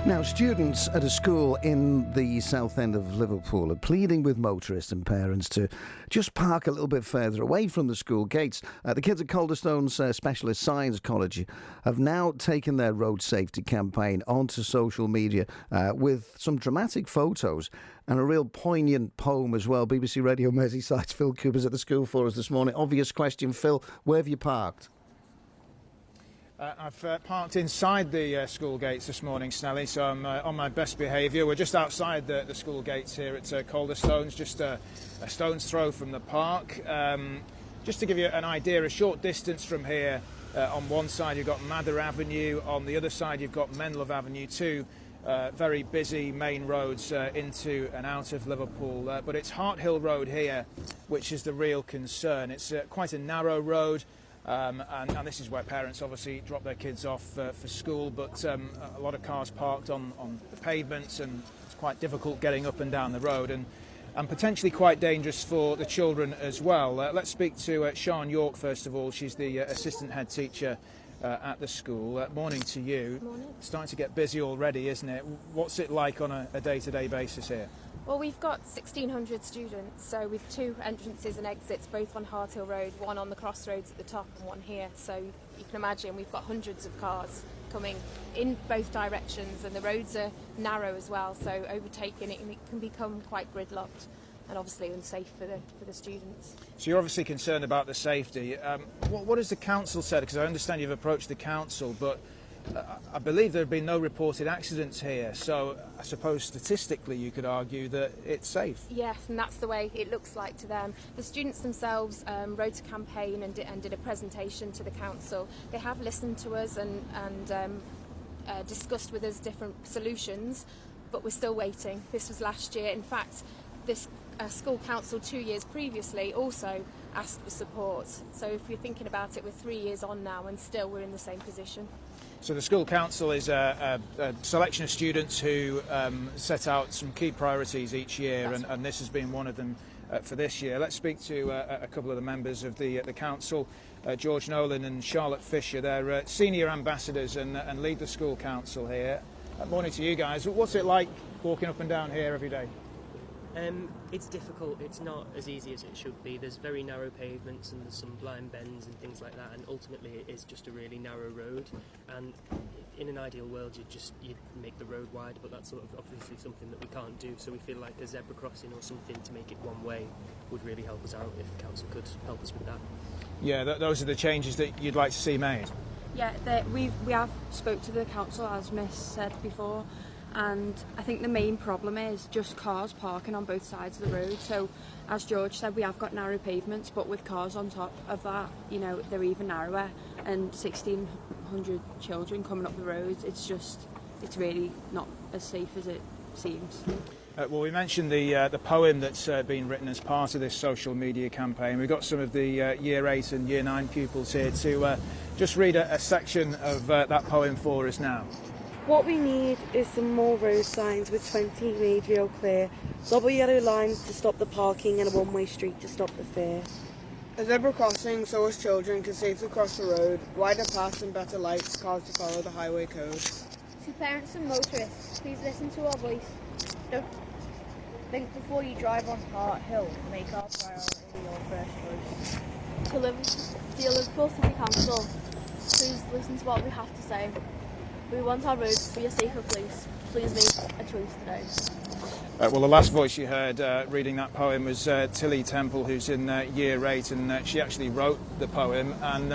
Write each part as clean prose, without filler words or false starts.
Now, students at a school in the south end of Liverpool are pleading with motorists and parents to just park a little bit further away from the school gates. The kids at Calderstone's Specialist Science College have now taken their road safety campaign onto social media with some dramatic photos and a real poignant poem as well. BBC Radio Merseyside's Phil Cooper's at the school for us this morning. Obvious question, Phil, where have you parked? I've parked inside the school gates this morning, Snelly, so I'm on my best behaviour. We're just outside the school gates here at Calderstone's, just a stone's throw from the park. Just to give you an idea, a short distance from here, on one side you've got Mather Avenue, on the other side you've got Menlove Avenue, two very busy main roads into and out of Liverpool. But it's Harthill Road here, which is the real concern. It's quite a narrow road. And this is where parents obviously drop their kids off for school, but a lot of cars parked on the pavements, and it's quite difficult getting up and down the road, and potentially quite dangerous for the children as well. Let's speak to Sian York first of all. She's the assistant head teacher at the school. Morning to you. Morning. It's starting to get busy already, isn't it? What's it like on a day-to-day basis here? Well, we've got 1,600 students, so with two entrances and exits, both on Harthill Road, one on the crossroads at the top and one here. So you can imagine we've got hundreds of cars coming in both directions, and the roads are narrow as well, so overtaking it can become quite gridlocked and obviously unsafe for the students. So you're obviously concerned about the safety. What has the council said? Because I understand you've approached the council, but I believe there have been no reported accidents here, so I suppose statistically you could argue that it's safe. Yes, and that's the way it looks like to them. The students themselves wrote a campaign and did a presentation to the council. They have listened to us and discussed with us different solutions, but we're still waiting. This was last year. In fact, this school council 2 years previously also asked for support. So if you're thinking about it, we're 3 years on now and still we're in the same position. So the school council is a selection of students who set out some key priorities each year, and this has been one of them for this year. Let's speak to a couple of the members of the council, George Nolan and Charlotte Fisher. They're senior ambassadors and lead the school council here. Morning to you guys. What's it like walking up and down here every day? It's difficult. It's not as easy as it should be. There's very narrow pavements and there's some blind bends and things like that, and ultimately it is just a really narrow road. And in an ideal world you'd make the road wide, but that's sort of obviously something that we can't do. So we feel like a zebra crossing or something to make it one way would really help us out, if the council could help us with that. Yeah, those are the changes that you'd like to see made. Yeah, we have spoke to the council, as Miss said before. And I think the main problem is just cars parking on both sides of the road. So, as George said, we have got narrow pavements, but with cars on top of that, they're even narrower. And 1,600 children coming up the road, it's really not as safe as it seems. Well, we mentioned the poem that's been written as part of this social media campaign. We've got some of the Year 8 and Year 9 pupils here to just read a section of that poem for us now. What we need is some more road signs with 20 made real clear. Double yellow lines to stop the parking and a one-way street to stop the fear. A zebra crossing so us children can safely cross the road. Wider paths and better lights, cars to follow the highway code. To parents and motorists, please listen to our voice. Don't think before you drive on Harthill. Make our priority your first choice. To Liverpool City Council, please listen to what we have to say. We want our roads to be a safer place. Please make a choice today. Well, the last voice you heard reading that poem was Tilly Temple, who's in Year 8, and she actually wrote the poem, and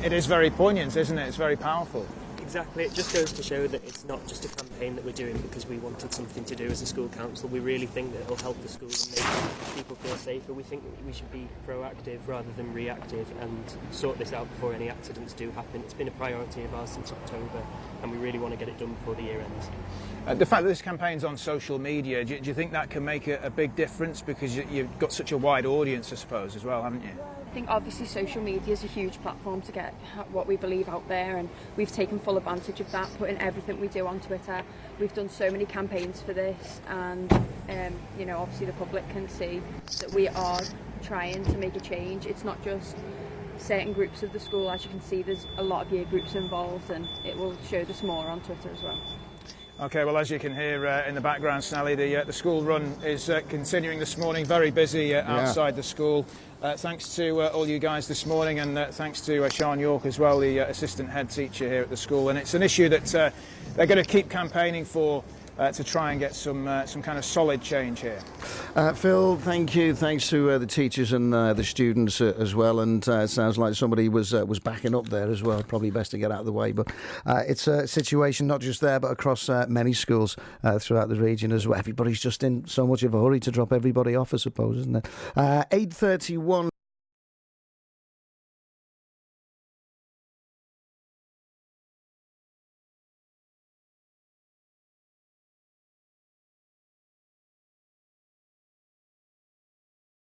it is very poignant, isn't it? It's very powerful. Exactly. It just goes to show that it's not just a campaign that we're doing because we wanted something to do as a school council. We really think that it'll help the school and make people feel safer. We think that we should be proactive rather than reactive and sort this out before any accidents do happen. It's been a priority of ours since October, and we really want to get it done before the year ends. The fact that this campaign's on social media, do you think that can make a big difference? Because you've got such a wide audience, I suppose, as well, haven't you? I think obviously social media is a huge platform to get what we believe out there, and we've taken full advantage of that, putting everything we do on Twitter. We've done so many campaigns for this, and obviously the public can see that we are trying to make a change. It's not just certain groups of the school. As you can see, there's a lot of year groups involved, and it will show this more on Twitter as well. Okay, well, as you can hear in the background, Snelly, the school run is continuing this morning. Very busy outside the school. Thanks to all you guys this morning, and thanks to Sean York as well, the assistant head teacher here at the school. And it's an issue that they're going to keep campaigning for to try and get some kind of solid change here. Phil, thank you. Thanks to the teachers and the students as well. And it sounds like somebody was backing up there as well. Probably best to get out of the way. But it's a situation not just there, but across many schools throughout the region as well. Everybody's just in so much of a hurry to drop everybody off, I suppose, isn't it? 8:31.